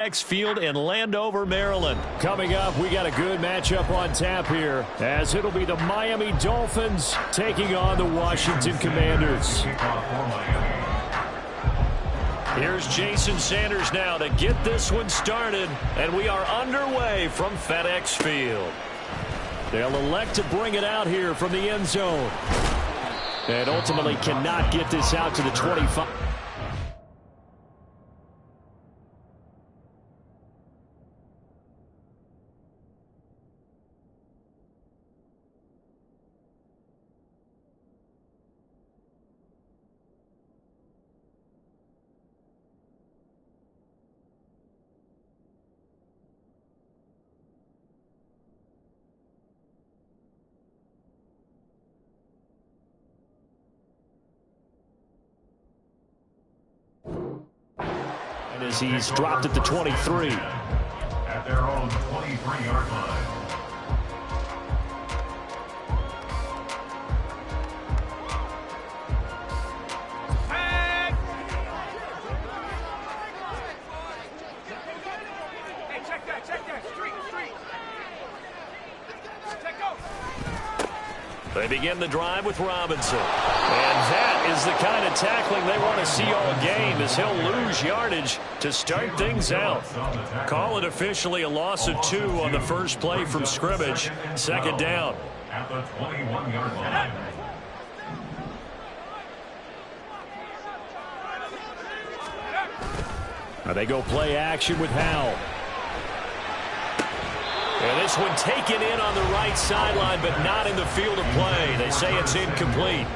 Field in Landover, Maryland. Coming up, we got a good matchup on tap here, as it'll be the Miami Dolphins taking on the Washington Commanders. Here's Jason Sanders now to get this one started, and we are underway from FedEx Field. They'll elect to bring it out here from the end zone, and ultimately cannot get this out to the 25. As he's dropped at the 23. At their own 23-yard line. Hey, check that. Street. Check go. They begin the drive with Robinson. And that is the kind of tackling they want to see all game, as he'll lose yardage to start things out. Call it officially a loss of 2 on the first play from scrimmage. Second down. At the 21-yard line. Now they go play action with Howell. And this one taken in on the right sideline, but not in the field of play. They say it's incomplete.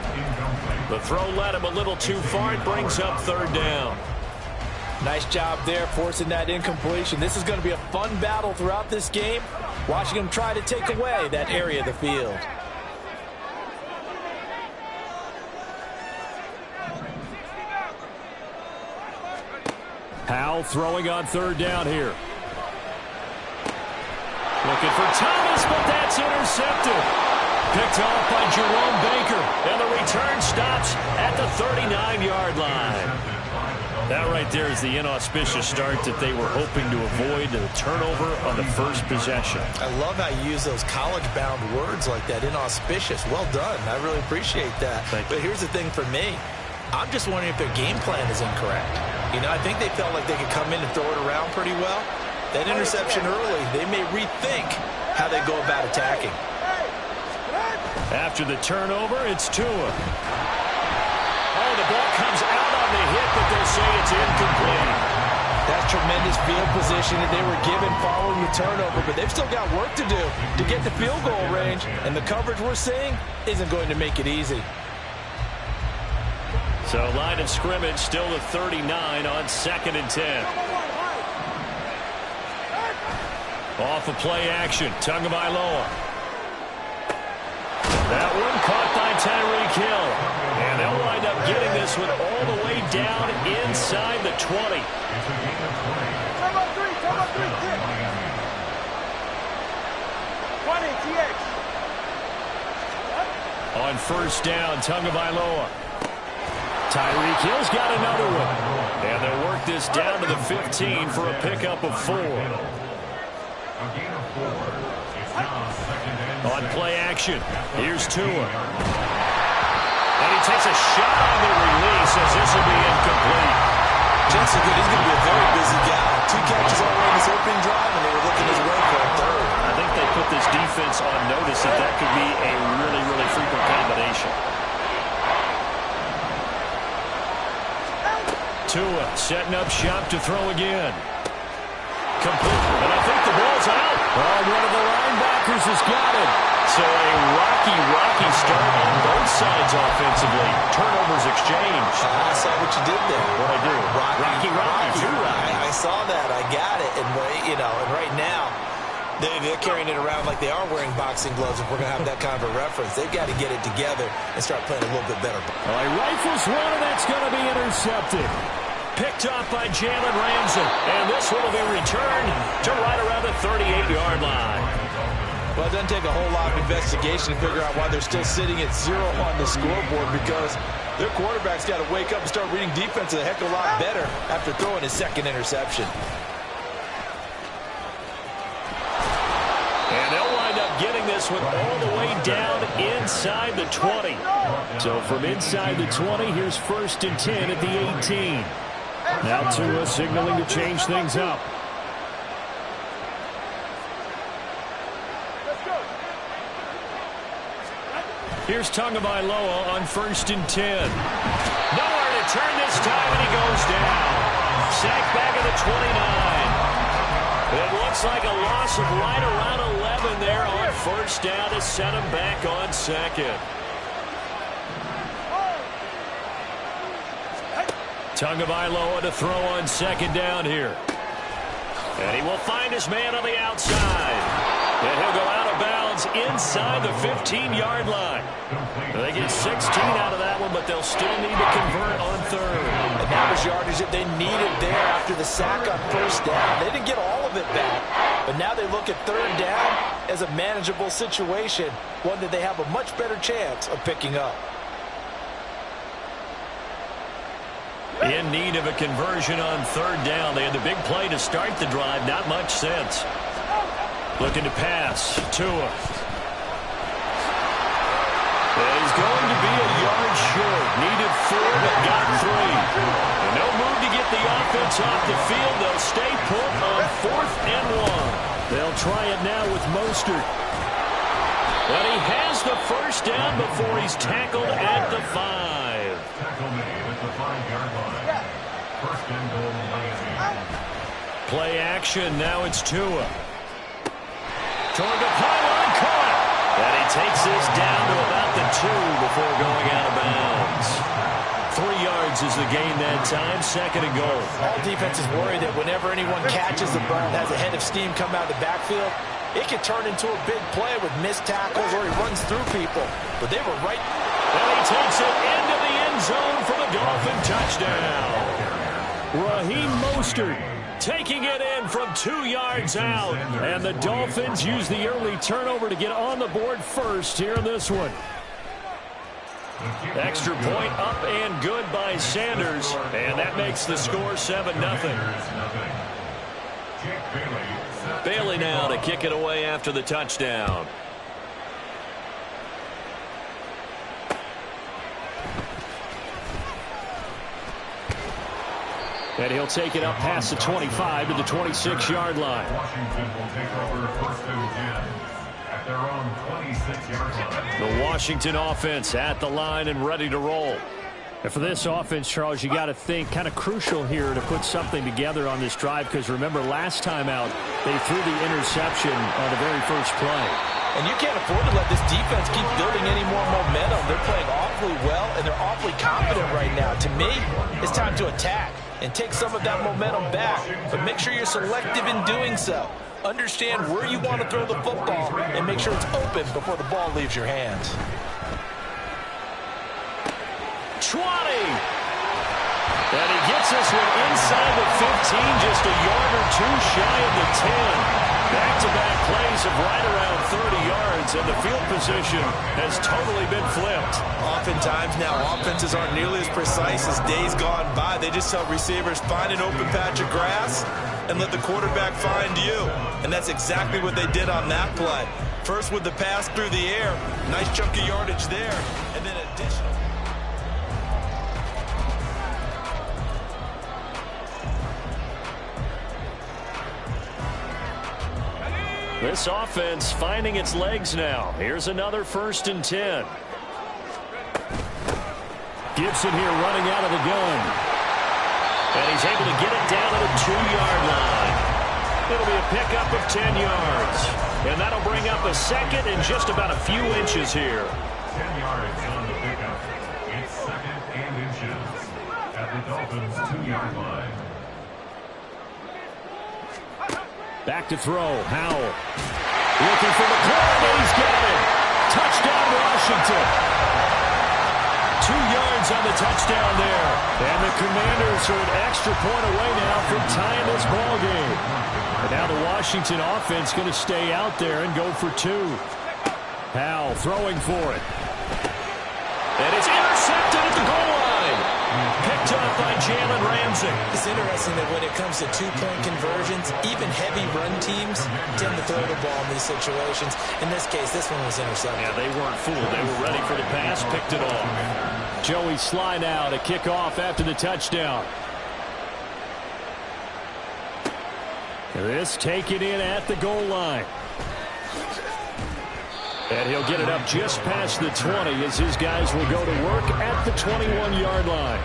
The throw led him a little too far. It brings up third down. Nice job there, forcing that incompletion. This is going to be a fun battle throughout this game, watching him try to take away that area of the field. Howell throwing on third down here. Looking for Thomas, but that's intercepted. Picked off by Jerome Baker, and the return stops at the 39-yard line. That right there is the inauspicious start that they were hoping to avoid, the turnover on the first possession. I love how you use those college-bound words like that, inauspicious. Well done. I really appreciate that. But here's the thing for me. I'm just wondering if their game plan is incorrect. You know, I think they felt like they could come in and throw it around pretty well. That interception early, they may rethink how they go about attacking. After the turnover, it's Tua. Oh, the ball comes out on the hit, but they'll say it's incomplete. That's tremendous field position that they were given following the turnover, but they've still got work to do to get the field goal range, and the coverage we're seeing isn't going to make it easy. So line of scrimmage still the 39 on 2nd and 10. Off of play action, Tagovailoa. That one caught by Tyreek Hill. And they'll wind up getting this one all the way down inside the 20. Come on, 3, 20, TX. On first down, Tagovailoa. Tyreek Hill's got another one. And they'll work this down to the 15 for a pickup of 4. On play action, here's Tua. And he takes a shot on the release as this will be incomplete. Chances are good he's going to be a very busy guy. 2 catches already in this opening drive, and they were looking his way for a third. I think they put this defense on notice that that could be a really, really frequent combination. Tua setting up shop to throw again. Complete, and I think the ball's out. Oh, one of the linebackers has got it. So a rocky start on both sides offensively. Turnovers exchanged. I saw what you did there. What'd I do? Rocky. Too right. I saw that. I got it. And, you know, and right now, they're carrying it around like they are wearing boxing gloves. If we're going to have that kind of a reference, they've got to get it together and start playing a little bit better. Well, he rifles one, and that's going to be intercepted. Picked off by Jalen Ramsey. And this one will be returned to right around the 38-yard line. Well, it doesn't take a whole lot of investigation to figure out why they're still sitting at 0 on the scoreboard, because their quarterback's got to wake up and start reading defense a heck of a lot better after throwing his second interception. this one all the way down inside the 20. So from inside the 20, here's 1st and 10 at the 18. Now Tua signaling to change things up. Here's Tagovailoa on 1st and 10. Nowhere to turn this time, and he goes down. Sacked back at the 29. It looks like a loss of right around 11 there on 1st down to set him back on 2nd. Tagovailoa to throw on 2nd down here. And he will find his man on the outside. And he'll go out of bounds inside the 15-yard line. They get 16 out of that one, but they'll still need to convert on 3rd. And that was yardage that they needed there after the sack on 1st down. They didn't get all of it back, but now they look at 3rd down as a manageable situation, one that they have a much better chance of picking up. In need of a conversion on 3rd down. They had the big play to start the drive. Not much sense. Looking to pass. Tua. And he's going to be a yard short. Needed 4, but got 3. And no move to get the offense off the field. They'll stay put on 4th and 1. They'll try it now with Mostert. But he has the 1st down before he's tackled at the 5. Tackle made at the 5-yard line. 1st and goal, Miami. Play action. Now it's Tua. Toward the pylon, caught. And he takes this down to about the 2 before going out of bounds. 3 yards is the gain that time. 2nd and goal. All defenses worry that whenever anyone catches the ball and has a head of steam come out of the backfield, it can turn into a big play with missed tackles or he runs through people. But they were right. And he takes it into the end zone for the Dolphin touchdown. Raheem Mostert taking it in from 2 yards out. And the Dolphins use the early turnover to get on the board first here in this one. Extra point up and good by Sanders. And that makes the score 7-0. Bailey now to kick it away after the touchdown. And he'll take it up past the 25 to the 26-yard line. Washington will take over 1st and 10 at their own 26-yard line. The Washington offense at the line and ready to roll. And for this offense, Charles, you got to think kind of crucial here to put something together on this drive, because remember last time out they threw the interception on the very first play. And you can't afford to let this defense keep building any more momentum. They're playing awfully well, and they're awfully confident right now. To me, it's time to attack and take some of that momentum back. But make sure you're selective in doing so. Understand where you want to throw the football and make sure it's open before the ball leaves your hands. 20. And he gets this one inside the 15, just a yard or 2 shy of the 10. Back-to-back plays of right around 30 yards, and the field position has totally been flipped. Oftentimes now, offenses aren't nearly as precise as days gone by. They just tell receivers, find an open patch of grass and let the quarterback find you. And that's exactly what they did on that play. First with the pass through the air, nice chunk of yardage there, and then additional. This offense finding its legs now. Here's another 1st and 10. Gibson here running out of the gun. And he's able to get it down to the 2-yard line. It'll be a pickup of 10 yards. And that'll bring up a 2nd and just about a few inches here. 10 yards on the pickup. It's 2nd and inches at the Dolphins' 2-yard line. Back to throw. Howell looking for the play, and he's got it. Touchdown, Washington. 2 yards on the touchdown there. And the Commanders are an extra point away now from tying this ball game. And now the Washington offense going to stay out there and go for 2. Howell throwing for it. And it's intercepted at the goal line. Picked picked up by Jalen Ramsey. It's interesting that when it comes to two-point conversions, even heavy run teams tend to throw the ball in these situations. In this case, this one was intercepted. Yeah, they weren't fooled. They were ready for the pass, picked it off. Joey Sly now to kick off after the touchdown. This taken in at the goal line. And he'll get it up just past the 20 as his guys will go to work at the 21-yard line.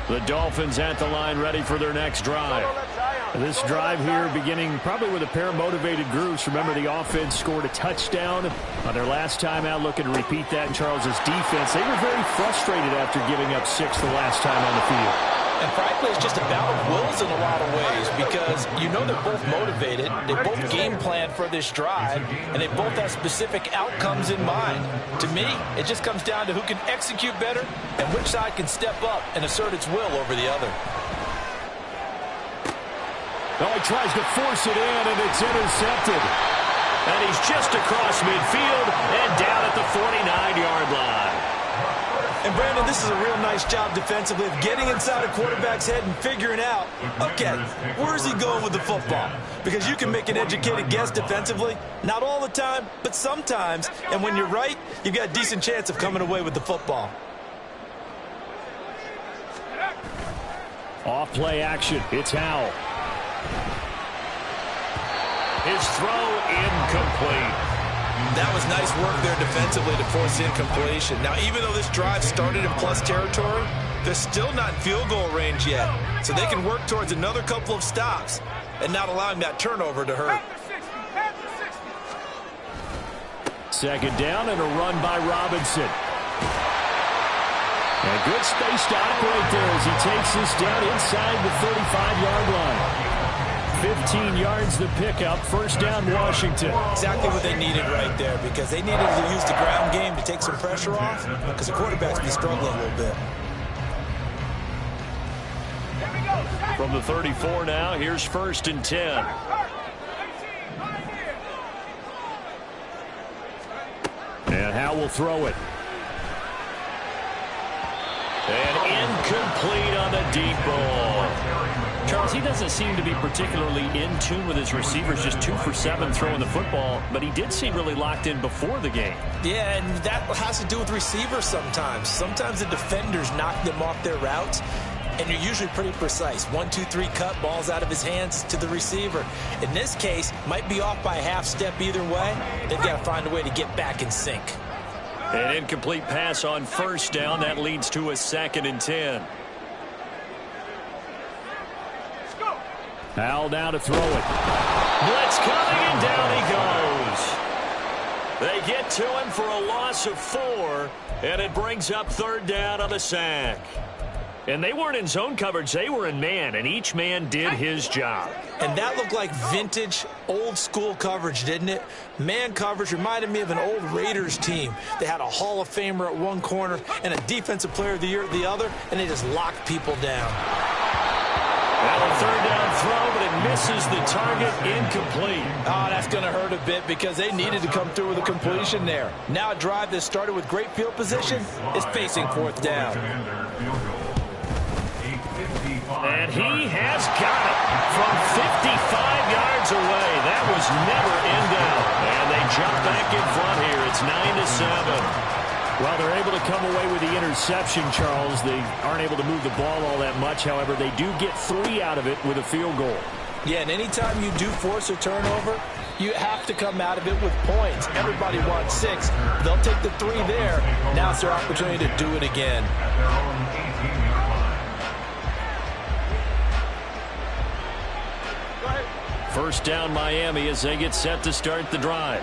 The Dolphins at the line ready for their next drive. This drive here beginning probably with a pair of motivated groups. Remember, the offense scored a touchdown on their last time out, looking to repeat that in Charles's defense. They were very frustrated after giving up 6 the last time on the field. And frankly, it's just a battle of wills in a lot of ways because you know they're both motivated, they both game plan for this drive, and they both have specific outcomes in mind. To me, it just comes down to who can execute better and which side can step up and assert its will over the other. Oh, he tries to force it in, and it's intercepted. And he's just across midfield and down at the 49-yard line. And, Brandon, this is a real nice job defensively of getting inside a quarterback's head and figuring out, okay, where's he going with the football? Because you can make an educated guess defensively, not all the time, but sometimes. And when you're right, you've got a decent chance of coming away with the football. Off play action. It's Howell. His throw incomplete. That was nice work there defensively to force incompletion. Now, even though this drive started in plus territory, they're still not in field goal range yet. So they can work towards another couple of stops and not allowing that turnover to hurt. Second down and a run by Robinson. And good space to operate there as he takes this down inside the 35-yard line. 15 yards the pickup. First down, Washington. Exactly what they needed right there because they needed to use the ground game to take some pressure off because the quarterback's been struggling a little bit. From the 34 now, here's 1st and 10. And Howell will throw it. And incomplete on the deep ball. Charles, he doesn't seem to be particularly in tune with his receivers, just 2 for 7 throwing the football, but he did seem really locked in before the game. Yeah, and that has to do with receivers sometimes. Sometimes the defenders knock them off their routes, and you're usually pretty precise. 1, 2, 3 cut, balls out of his hands to the receiver. In this case, might be off by a half step either way. They've got to find a way to get back in sync. An incomplete pass on first down. That leads to a 2nd and 10. Howell now to throw it. Blitz coming, and down he goes. They get to him for a loss of 4, and it brings up 3rd down on the sack. And they weren't in zone coverage. They were in man, and each man did his job. And that looked like vintage, old-school coverage, didn't it? Man coverage reminded me of an old Raiders team. They had a Hall of Famer at one corner and a Defensive Player of the Year at the other, and they just locked people down. Well, a 3rd down throw, but it misses the target, incomplete. Oh, that's going to hurt a bit because they needed to come through with a completion there. Now a drive that started with great field position is facing 4th down. And he has got it from 55 yards away. That was never in doubt. And they jump back in front here. It's 9-7. Well, they're able to come away with the interception, Charles. They aren't able to move the ball all that much. However, they do get 3 out of it with a field goal. Yeah, and anytime you do force a turnover, you have to come out of it with points. Everybody wants 6. They'll take the 3 there. Now it's their opportunity to do it again. First down, Miami, as they get set to start the drive.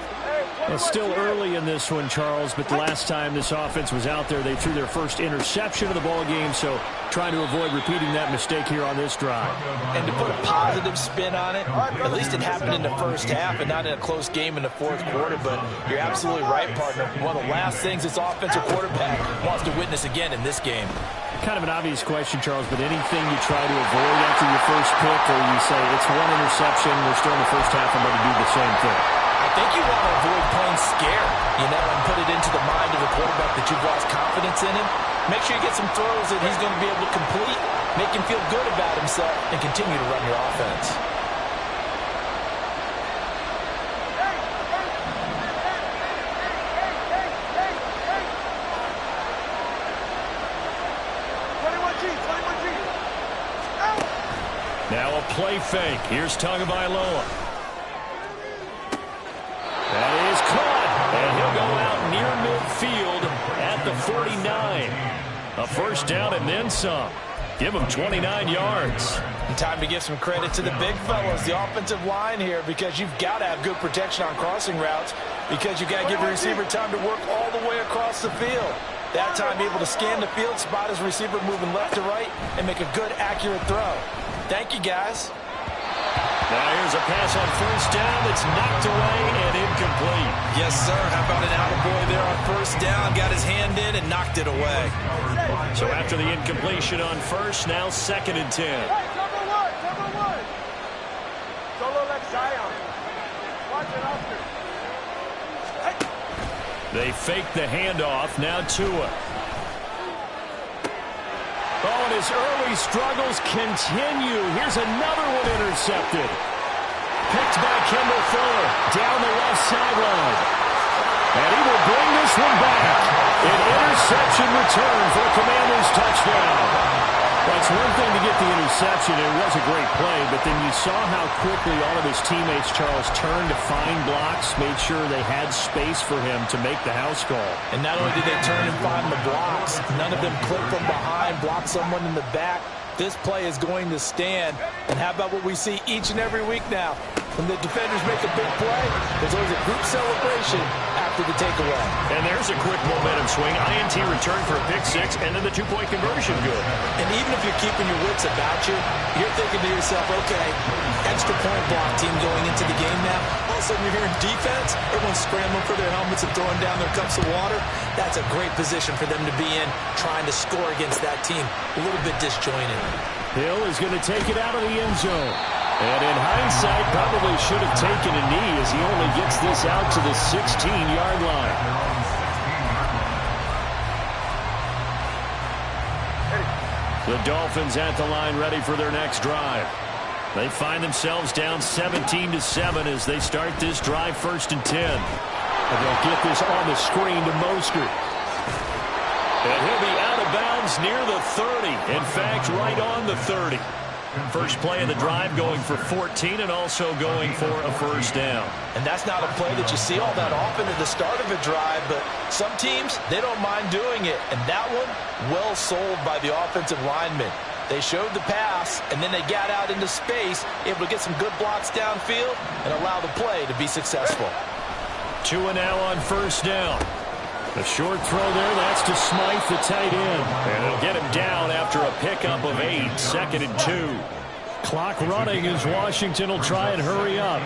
It's still early in this one, Charles, but the last time this offense was out there, they threw their first interception of the ball game, so trying to avoid repeating that mistake here on this drive. And to put a positive spin on it, at least it happened in the first half and not in a close game in the 4th quarter, but you're absolutely right, partner. One of the last things this offensive quarterback wants to witness again in this game. Kind of an obvious question, Charles, but anything you try to avoid after your first pick, or you say it's 1 interception, we're still in the first half, I'm going to do the same thing? I think you want to avoid playing scared, and put it into the mind of the quarterback that you've lost confidence in him. Make sure you get some throws that he's going to be able to complete, make him feel good about himself, and continue to run your offense. Now a play fake. Here's Tagovailoa. That is caught. And he'll go out near midfield at the 49. A first down and then some. Give him 29 yards. And time to give some credit to the big fellas, the offensive line here, because you've got to have good protection on crossing routes, because you've got to give the receiver time to work all the way across the field. That time able to scan the field, spot his receiver moving left to right, and make a good, accurate throw. Thank you, guys. Now here's a pass on first down that's knocked away and incomplete. Yes, sir. How about an attaboy there on first down? Got his hand in and knocked it away. So after the incompletion on first, now 2nd and 10. Number one. Solo like Zion. Watch it after. They fake the handoff. Now Tua. Oh, and his early struggles continue. Here's another one intercepted. Picked by Kendall Fuller down the left sideline. And he will bring this one back. An interception return for a Commanders touchdown. Well, it's one thing to get the interception. It was a great play, but then you saw how quickly all of his teammates, Charles, turned to find blocks, made sure they had space for him to make the house call. And not only did they turn and find the blocks, none of them clipped from behind, blocked someone in the back. This play is going to stand. And how about what we see each and every week now? When the defenders make a big play, there's always a group celebration after the takeaway. And there's a quick momentum swing. INT return for a pick six, and then the two-point conversion good. And even if you're keeping your wits about you, you're thinking to yourself, okay, extra point block team going into the game now. All of a sudden you're hearing defense, everyone's scrambling for their helmets and throwing down their cups of water. That's a great position for them to be in, trying to score against that team. A little bit disjointed. Hill is going to take it out of the end zone. And in hindsight, probably should have taken a knee as he only gets this out to the 16-yard line. The Dolphins at the line ready for their next drive. They find themselves down 17-7 as they start this drive 1st and 10. And they'll get this on the screen to Mostert. And he'll be out of bounds near the 30. In fact, right on the 30. First play of the drive going for 14 and also going for a first down. And that's not a play that you see all that often at the start of a drive, but some teams, they don't mind doing it. And that one, well sold by the offensive linemen. They showed the pass, and then they got out into space, able to get some good blocks downfield and allow the play to be successful. Tua now on first down. A short throw there, that's to Smythe, the tight end. And it'll get him down after a pickup of 8, 2nd and 2. Clock running as Washington will try and hurry up.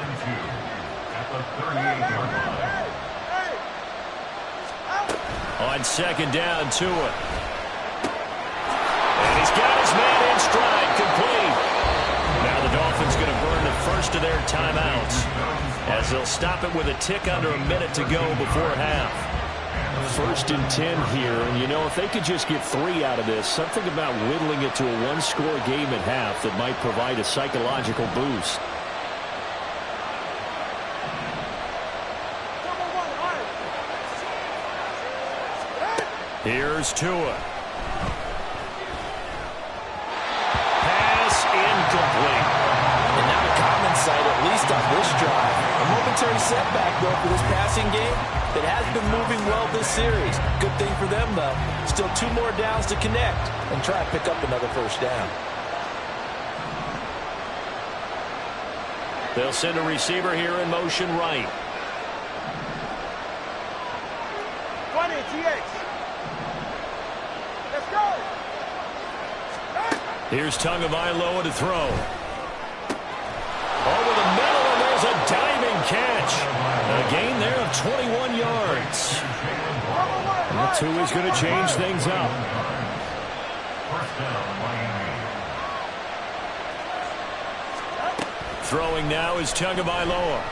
On 2nd down, Tua. And he's got his man in stride, complete. Now the Dolphins going to burn the first of their timeouts as they'll stop it with a tick under a minute to go before half. 1st and 10 here, and if they could just get 3 out of this, something about whittling it to a one-score game at half that might provide a psychological boost. Here's Tua. Pass incomplete. And not a common sight, at least on this drive. A momentary setback, though, for this passing game that has been moving well this series. Good thing for them, though. Still 2 more downs to connect and try and pick up another first down. They'll send a receiver here in motion right. 20, TX. Let's go. Here's Tagovailoa to throw. Over the middle, and there's a diving catch. A gain there of 21 yards. And Tua is going to change things up. Throwing now is Tagovailoa.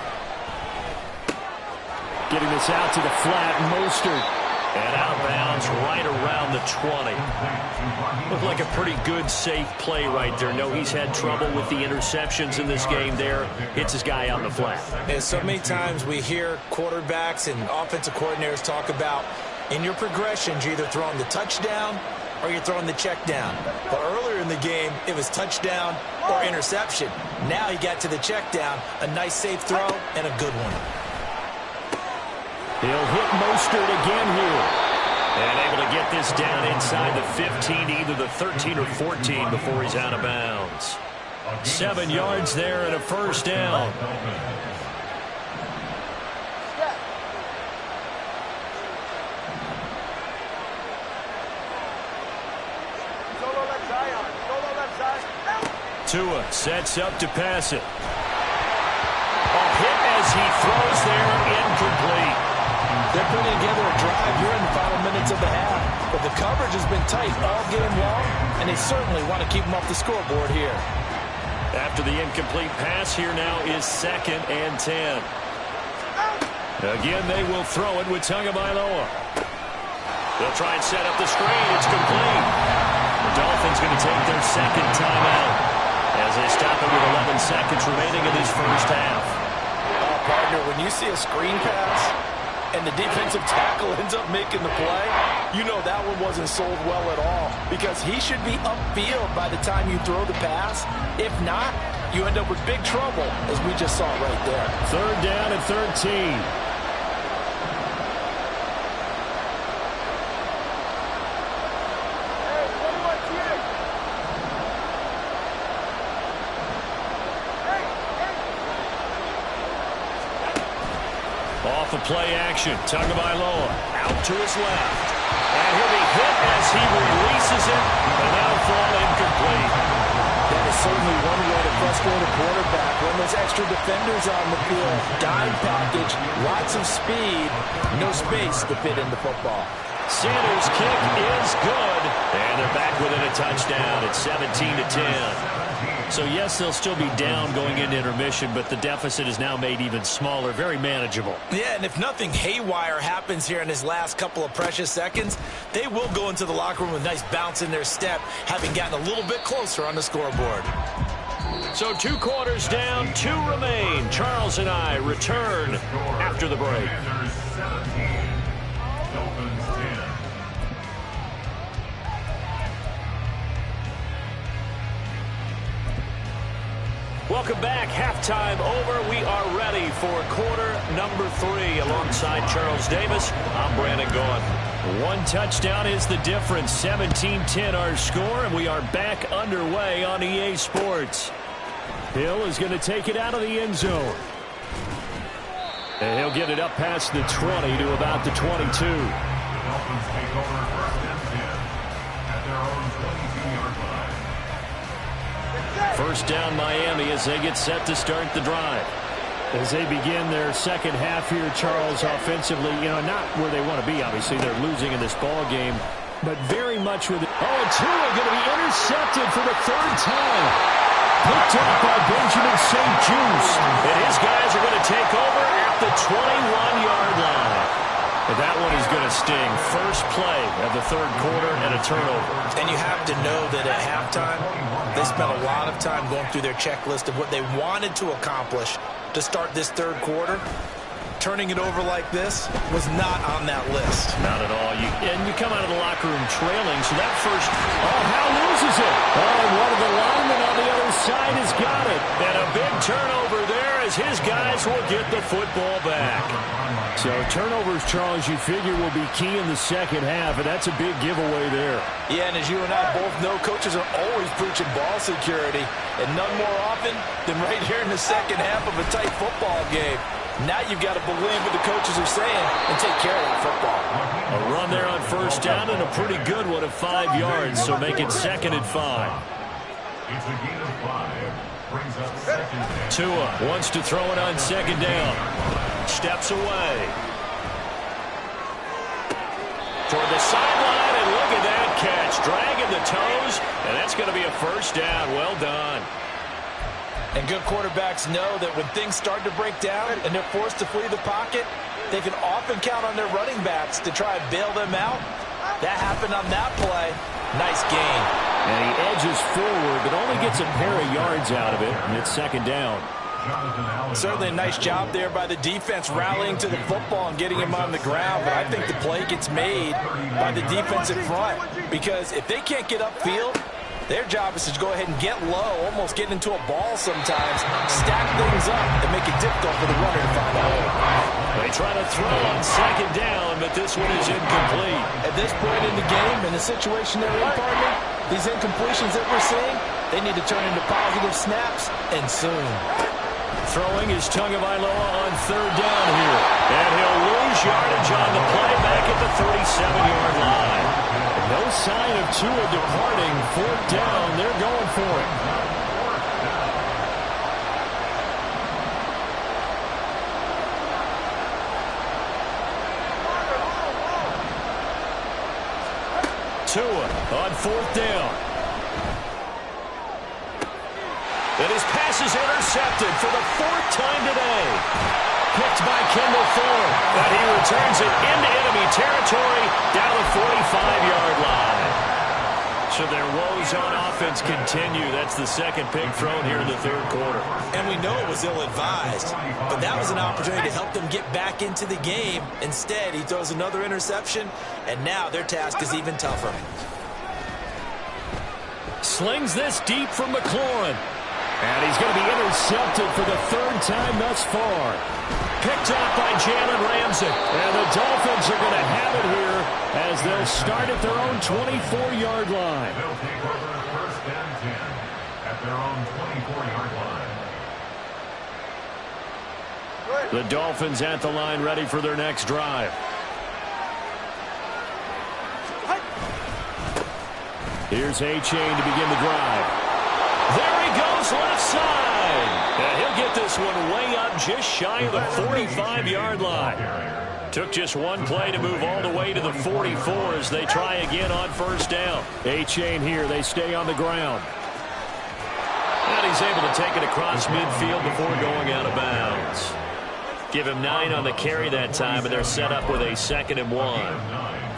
Getting this out to the flat, Mostert. And out of bounds right around the 20. Looked like a pretty good, safe play right there. No, he's had trouble with the interceptions in this game there. Hits his guy on the flat. And so many times we hear quarterbacks and offensive coordinators talk about in your progressions, you're either throwing the touchdown or you're throwing the check down. But earlier in the game, it was touchdown or interception. Now he got to the check down, a nice safe throw, and a good one. He'll hit Mostert again here. And able to get this down inside the 15, either the 13 or 14 before he's out of bounds. 7 yards there and a first down. Tua sets up to pass it. A hit as he throws there, incomplete. They're putting together a drive here in the final minutes of the half, but the coverage has been tight all game long, and they certainly want to keep them off the scoreboard here. After the incomplete pass, here now is 2nd and 10. Again, they will throw it with Tagovailoa. They'll try and set up the screen. It's complete. The Dolphins going to take their second timeout as they stop it with 11 seconds remaining in this first half. Partner, when you see a screen pass and the defensive tackle ends up making the play, you know that one wasn't sold well at all, because he should be upfield by the time you throw the pass. If not, you end up with big trouble, as we just saw right there. 3rd down and 13. Off of play action, Tagovailoa out to his left. And he'll be hit as he releases it, and that'll fall incomplete. That is certainly one way to frustrate a quarterback. When there's extra defenders on the field, dime package, lots of speed, no space to fit in the football. Sanders' kick is good, and they're back within a touchdown at 17-10. So, yes, they'll still be down going into intermission, but the deficit is now made even smaller, very manageable. Yeah, and if nothing haywire happens here in his last couple of precious seconds, they will go into the locker room with a nice bounce in their step, having gotten a little bit closer on the scoreboard. So 2 quarters down, 2 remain. Charles and I return after the break. Welcome back. Halftime over. We are ready for quarter number 3. Alongside Charles Davis, I'm Brandon Gaudin. 1 touchdown is the difference. 17-10 our score, and we are back underway on EA Sports. Hill is going to take it out of the end zone. And he'll get it up past the 20 to about the 22. The Dolphins take over 1st and 10 at their own 22-yard line. First down Miami as they get set to start the drive. As they begin their second half here, Charles, offensively, not where they want to be. Obviously, they're losing in this ball game, but very much with it. Oh, and Tua going to be intercepted for the 3rd time. Picked up by Benjamin St. Juste. And his guys are going to take over at the 21-yard line. And that one is going to sting. First play of the 3rd quarter and a turnover. And you have to know that at halftime, they spent a lot of time going through their checklist of what they wanted to accomplish to start this 3rd quarter. Turning it over like this was not on that list. Not at all. And you come out of the locker room trailing, so that first... Oh, Hal loses it. Oh, and one of the linemen on the other side has got it. And a big turnover there as his guys will get the football back. So turnovers, Charles, you figure will be key in the second half, and that's a big giveaway there. Yeah, and as you and I both know, coaches are always preaching ball security, and none more often than right here in the second half of a tight football game. Now you've got to believe what the coaches are saying and take care of that football. A run there on first down and a pretty good one of 5 yards, so make it 2nd and 5. It's a gain of 5. Brings up 2nd down. Tua wants to throw it on 2nd down. Steps away. Toward the sideline, and look at that catch. Dragging the toes, and that's going to be a first down. Well done. And good quarterbacks know that when things start to break down and they're forced to flee the pocket, they can often count on their running backs to try and bail them out. That happened on that play. Nice gain. And he edges forward, but only gets a pair of yards out of it, and it's second down. Certainly a nice job there by the defense rallying to the football and getting him on the ground, but I think the play gets made by the defensive front because if they can't get upfield, their job is to go ahead and get low, almost get into a ball sometimes, stack things up, and make it difficult for the runner to find a hole. They try to throw on second down, but this one is incomplete. At this point in the game, in the situation they're in, partner, these incompletions that we're seeing, they need to turn into positive snaps, and soon. Throwing is Tagovailoa on third down here. And he'll lose yardage on the play back at the 37-yard line. No sign of Tua departing. Fourth down, they're going for it. Tua on fourth down. And his pass is intercepted for the fourth time today. Picked by Kendall Ford. But he returns it into enemy territory down the 45-yard line. So their woes on offense continue. That's the second pick thrown here in the third quarter. And we know it was ill-advised, but that was an opportunity to help them get back into the game. Instead, he throws another interception, and now their task is even tougher. Slings this deep from McLaurin. And he's going to be intercepted for the third time thus far. Picked off by Jalen Ramsey. And the Dolphins are going to have it here as they'll start at their own 24-yard line. They'll take over first and 10 at their own 24-yard line. The Dolphins at the line ready for their next drive. Here's A-Chain to begin the drive. There he goes, left side. And he'll get this one way up just shy of the 45-yard line. Took just one play to move all the way to the 44 as they try again on first down. A-Chain here. They stay on the ground. And he's able to take it across midfield before going out of bounds. Give him 9 on the carry that time, and they're set up with a 2nd and 1.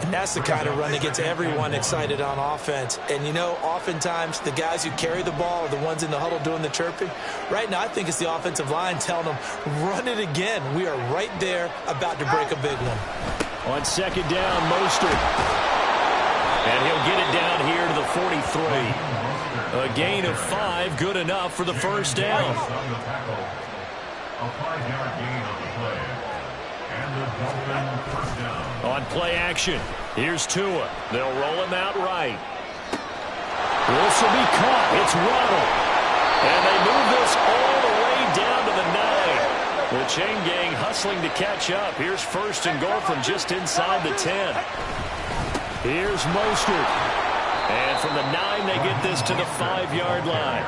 And that's the kind of run that gets everyone excited on offense. And, you know, oftentimes the guys who carry the ball are the ones in the huddle doing the chirping. Right now, I think it's the offensive line telling them, run it again. We are right there about to break a big one. On second down, Mostert. And he'll get it down here to the 43. A gain of 5, good enough for the first down. A 5-yard gain on the play. And the Dolphin first down. On play action, here's Tua. They'll roll him out right. This will be caught. It's Waddle. And they move this all the way down to the 9. The chain gang hustling to catch up. Here's first and goal from just inside the 10. Here's Mostert. And from the 9, they get this to the 5-yard line.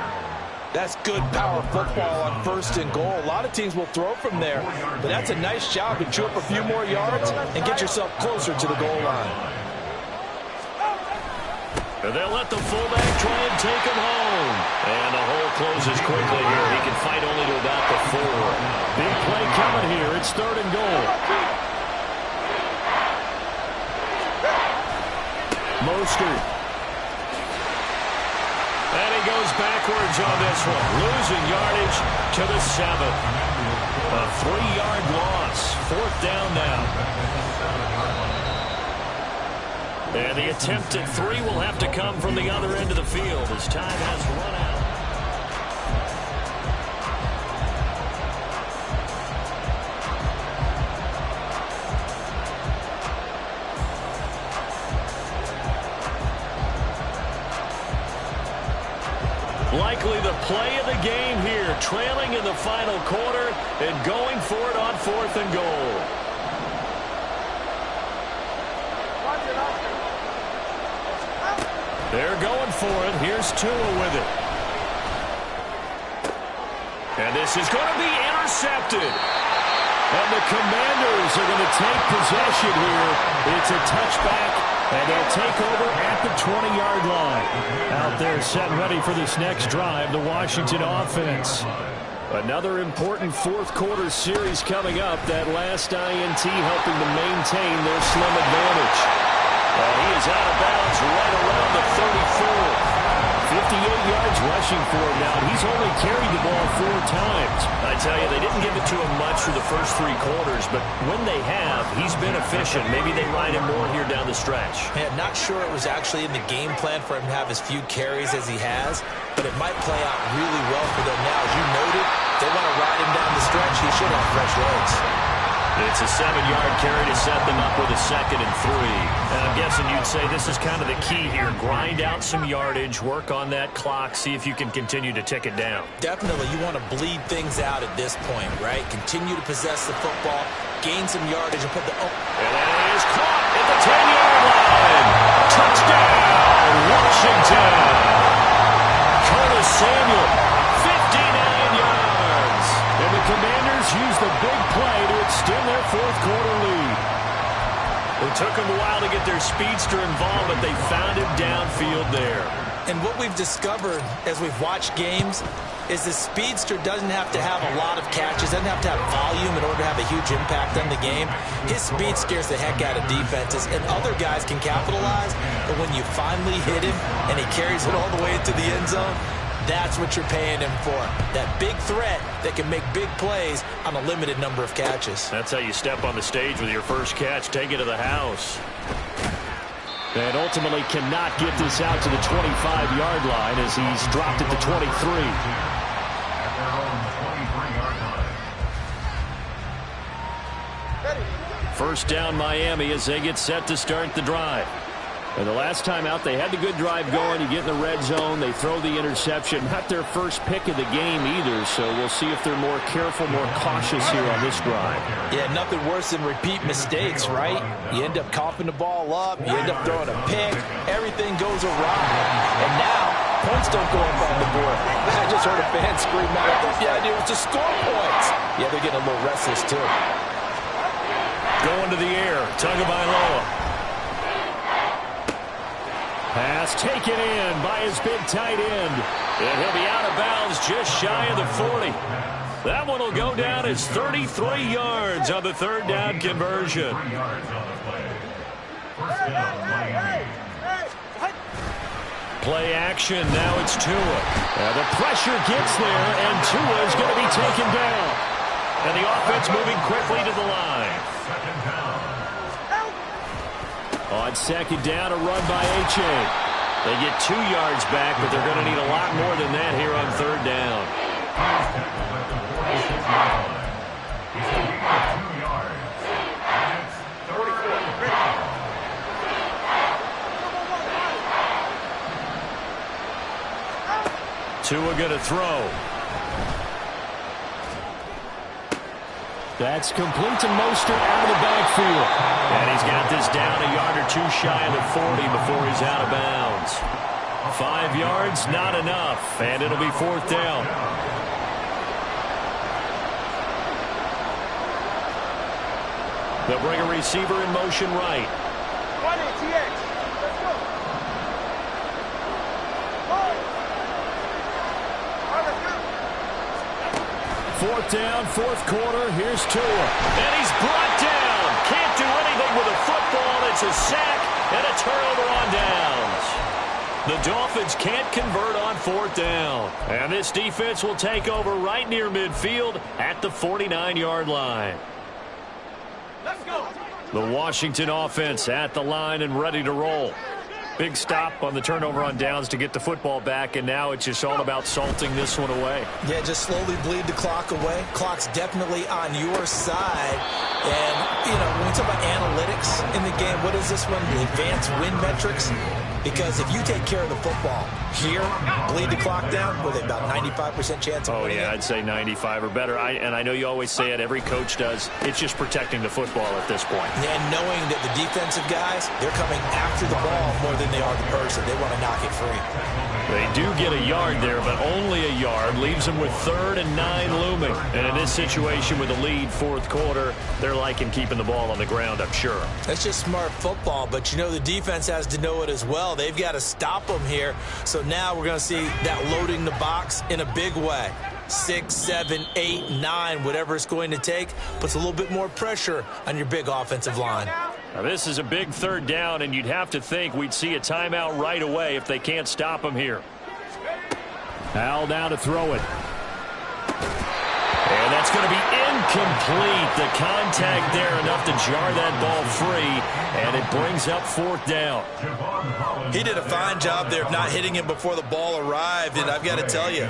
That's good power football on first and goal. A lot of teams will throw from there, but that's a nice job to chew up a few more yards and get yourself closer to the goal line. And they'll let the fullback try and take him home. And the hole closes quickly here. He can fight only to about the 4. Big play coming here. It's 3rd and goal. Mostert. And he goes backwards on this one. Losing yardage to the 7. A 3-yard loss. 4th down now. And the attempt at 3 will have to come from the other end of the field as time has run out. Likely the play of the game here, trailing in the final quarter and going for it on 4th and goal. They're going for it. Here's Tua with it. And this is going to be intercepted. And the Commanders are going to take possession here. It's a touchback And they'll take over at the 20-yard line. Out there set and ready for this next drive, the Washington offense. Another important fourth-quarter series coming up. That last INT helping to maintain their slim advantage. And he is out of bounds right around the 34. 58 yards rushing for him now. He's only carried the ball 4 times. I tell you, they didn't give it to him much for the first 3 quarters, but when they have, he's been efficient. Maybe they ride him more here down the stretch. Man, not sure it was actually in the game plan for him to have as few carries as he has, but it might play out really well for them now. As you noted, they want to ride him down the stretch. He should have fresh legs. It's a 7-yard carry to set them up with a 2nd and 3. And I'm guessing you'd say this is kind of the key here. Grind out some yardage, work on that clock, see if you can continue to tick it down. Definitely, you want to bleed things out at this point, right? Continue to possess the football, gain some yardage, and put the... And that is caught at the 10-yard line. Touchdown, Washington. Curtis Samuel, 59 yards. And the Commanders use the big play to extend their fourth-quarter lead. It took them a while to get their speedster involved, but they found him downfield there. And what we've discovered as we've watched games is the speedster doesn't have to have a lot of catches, doesn't have to have volume in order to have a huge impact on the game. His speed scares the heck out of defenses, and other guys can capitalize, but when you finally hit him and he carries it all the way into the end zone, that's what you're paying him for. That big threat that can make big plays on a limited number of catches. That's how you step on the stage with your first catch. Take it to the house. And ultimately cannot get this out to the 25-yard line as he's dropped at the 23. First down Miami as they get set to start the drive. And the last time out, they had the good drive going. You get in the red zone. They throw the interception. Not their first pick of the game either, so we'll see if they're more careful, more cautious here on this drive. Yeah, nothing worse than repeat mistakes, right? You end up coughing the ball up. You end up throwing a pick. Everything goes awry. And now, points don't go up on the board. I just heard a fan scream out at them. Yeah, it was to score points. Yeah, they're getting a little restless, too. Going to the air. Tagovailoa. Pass taken in by his big tight end. And he'll be out of bounds just shy of the 40. That one will go down as 33 yards on the third down conversion. Play action. Now it's Tua. The pressure gets there, and Tua is going to be taken down. And the offense moving quickly to the line. On second down, a run by H.A. They get 2 yards back, but they're going to need a lot more than that here on third down. Tua going to throw. That's complete to Mostert out of the backfield. And he's got this down a yard or 2 shy of the 40 before he's out of bounds. 5 yards, not enough. And it'll be fourth down. They'll bring a receiver in motion right. 20, TX. Let's go. Fourth down, fourth quarter. Here's Tua. And he's brought down. Can't do anything with a football. It's a sack and a turnover on downs. The Dolphins can't convert on fourth down. And this defense will take over right near midfield at the 49-yard line. Let's go. The Washington offense at the line and ready to roll. Big stop on the turnover on downs to get the football back, and now it's just all about salting this one away. Yeah, just slowly bleed the clock away. Clock's definitely on your side. And, you know, when we talk about analytics in the game, what is this one? The advanced win metrics? Because if you take care of the football here, bleed the clock down, with about 95% chance of winning it. I'd say 95 or better. And I know you always say it, every coach does. It's just protecting the football at this point. And knowing that the defensive guys, they're coming after the ball more than they are the person. They want to knock it free. They do get a yard there, but only a yard. Leaves them with 3rd and 9 looming. And in this situation with the lead, 4th quarter, they're liking keeping the ball on the ground, I'm sure. That's just smart football, but you know the defense has to know it as well. They've got to stop them here. So now we're going to see that loading the box in a big way. 6, 7, 8, 9, whatever it's going to take, puts a little bit more pressure on your big offensive line. Now this is a big 3rd down, and you'd have to think we'd see a timeout right away if they can't stop them here. Al now to throw it. And that's going to be incomplete. The contact there enough to jar that ball free, and it brings up 4th down. He did a fine job there of not hitting him before the ball arrived, and I've got to tell you,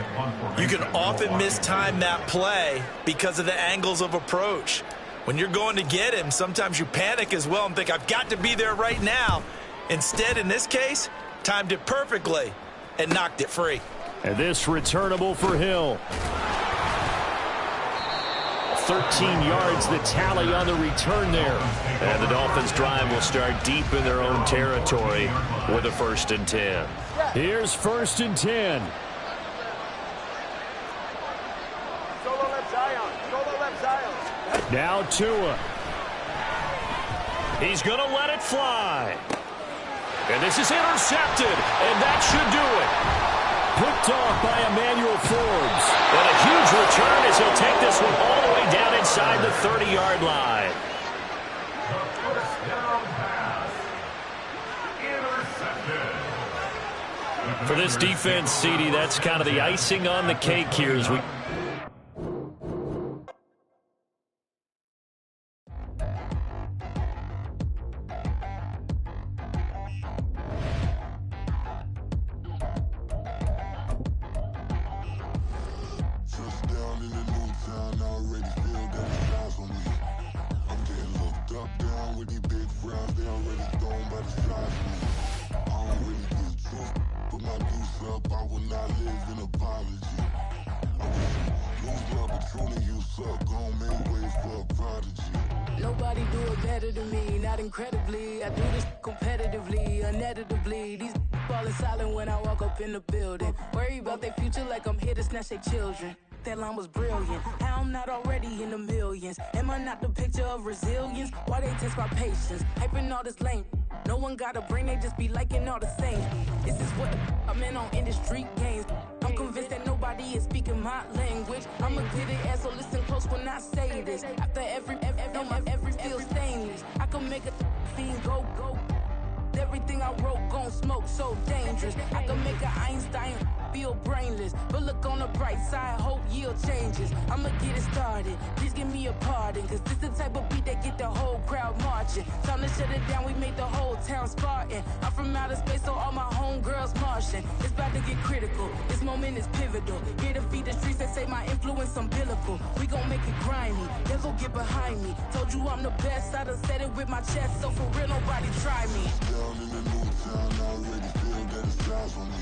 you can often mistime that play because of the angles of approach. When you're going to get him, sometimes you panic as well and think, I've got to be there right now. Instead, in this case, timed it perfectly and knocked it free. And this returnable for Hill. 13 yards the tally on the return there. And the Dolphins drive will start deep in their own territory with a 1st and 10. Here's 1st and 10. Solo left Zion. Solo left Zion. Now Tua. He's going to let it fly. And this is intercepted, and that should do it. Picked off by Emmanuel Forbes. And a huge return as he'll take this one all the way down inside the 30-yard line. For this defense, CD, that's kind of the icing on the cake here as we... Nobody do it better than me, not incredibly. I do this competitively, uneditably. These falling silent when I walk up in the building. Worry about their future like I'm here to snatch their children. That line was brilliant. How I'm not already in the millions. Am I not the picture of resilience? Why they test my patience? Hyping all this lame. No one got a brain, they just be liking all the same. This is what I'm in on industry games. I'm convinced that nobody is speaking my language. I'm a good ass, so listen close when I say this. After every feel stainless. I can make a fiend go. Everything I wrote gon' smoke, so dangerous. I can make an Einstein feel brainless. But look on the bright side, hope yield changes. I'ma get it started, please give me a pardon. Cause this the type of beat that get the whole crowd marching. Time to shut it down, we made the whole town Spartan. I'm from outer space, so all my homegirls Martian. It's about to get critical, this moment is pivotal. Here to feed the streets that say my influence umbilical. We gon' make it grimy, never get behind me. Told you I'm the best, I done said it with my chest. So for real, nobody try me. Down in the new town, I already feel that it's eyes on me.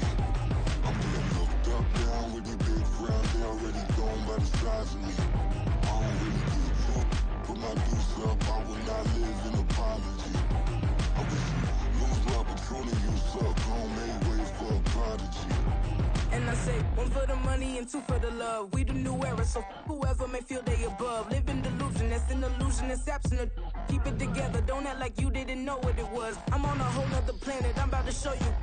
I'm getting looked up, down with these big frowns, they already gone by the size of me. I don't really get took, put my deuce up, I will not live in apology. I wish you lose the opportunity, you suck, gon' make way for a prodigy. And I say, 1 for the money and 2 for the love. We the new era, so whoever may feel they above. Live in delusion, that's an illusion, it's absent. Keep it together, don't act like you didn't know what it was. I'm on a whole nother planet, I'm about to show you.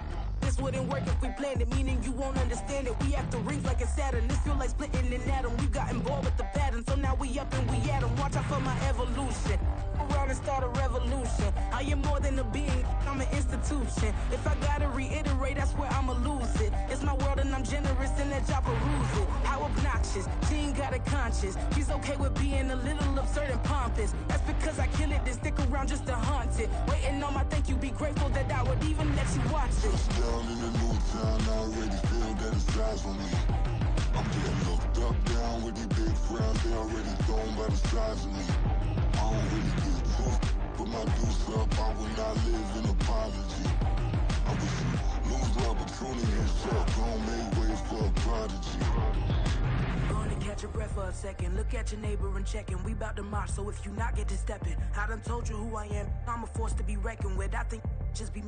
This wouldn't work if we planned it, meaning you won't understand it. We have to rings like it's Saturn. This feel like splitting an atom. We got involved with the pattern, so now we up and we at 'em. Watch out for my evolution. Around and start a revolution. I am more than a being, I'm an institution. If I gotta reiterate, that's where I'ma lose it. It's my world and I'm generous and that y'all peruse it. How obnoxious, she ain't got a conscience. She's okay with being a little absurd and pompous. That's because I kill it, then stick around just to haunt it. Waiting on my thank you, be grateful that I would even let you watch it. Down in the new town, I already feel that it's eyes on me. I'm getting looked up, down with these big frowns, they already gone by the size of me. I don't really get took, put my deuce up, I will not live in apology. I wish you lose the opportunity, you suck, gon' make way for a prodigy. Gonna catch your breath for a second. Look at your neighbor and checking. We bout to march, so if you not get to stepping, I done told you who I am. I'm a force to be reckoned with. I think just be